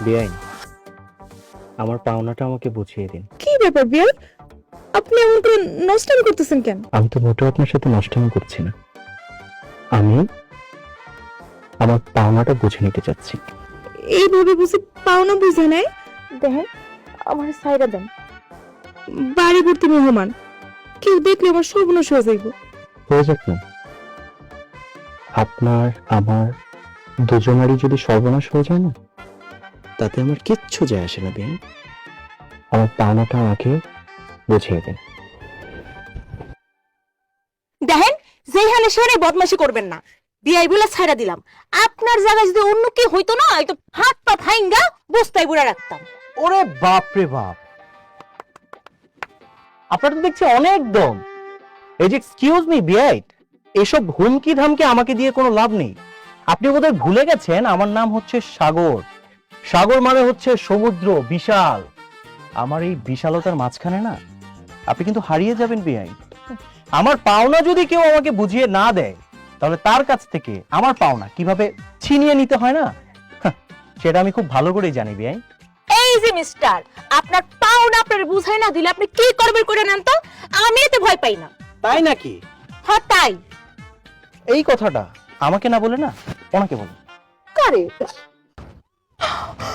বেআইন, আমার পাওনাটা আমাকে বুঝিয়ে দিন। কি ব্যাপার বিয়ার, আপনি এমন করে নষ্টামি করতেছেন কেন? আমি তো মোটেও আপনার সাথে নষ্টামি করছি না, আমি আমার পাওনাটা বুঝে নিতে চাচ্ছি। এইভাবে বুঝে পাওনা বুঝে নেয়? দেখেন, আমার সাইরা দেন, বাড়ি ভর্তি মেহমান, কেউ দেখলে আমার সর্বনাশ হয়ে যাইব। হয়ে যাক না, আপনার আমার দুজনারই যদি সর্বনাশ হয়ে যায় না, তাতে আমার কিচ্ছু যায় আসে না বেআইন। আমার পাওনাটা আমাকে বুঝিয়ে দিন। দেখেন, যেখানে সেখানে বদমাশি করবেন না। বিয়াই বলে ছাইরা দিলাম, আপনার জায়গায় যদি অন্য কি হইতো না, হয়তো হাত পা ভাইঙ্গা বস্তায় বুড়া রাখতাম। ওরে বাপ রে বাপ, আপনার তো দেখছি অনেক দম। এই যে এক্সকিউজ মি বিয়াই, এসব হুমকি ধামকি আমাকে দিয়ে কোনো লাভ নেই। আপনি বোধহয় ভুলে গেছেন আমার নাম হচ্ছে সাগর। সাগর মানে হচ্ছে সমুদ্র, বিশাল। আমার এই বিশালতার মাঝখানে না আপনি কিন্তু হারিয়ে যাবেন বিয়াই। আমার পাওনা যদি কেউ আমাকে বুঝিয়ে না দেয়, তাহলে তার কাছ থেকে আমার পাওনা কিভাবে ছিনিয়ে নিতে হয় না, সেটা আমি খুব ভালো করেই জানি বিয়াই। এই যে মিস্টার, আপনার পাওনা আপনার বুঝাই না দিলে আপনি কি করবেন করে নেন তো, আমি এতে ভয় পাই না। তাই নাকি? হ্যাঁ তাই। এই কথাটা আমাকে না বলে না ওনাকে বলুন। কারে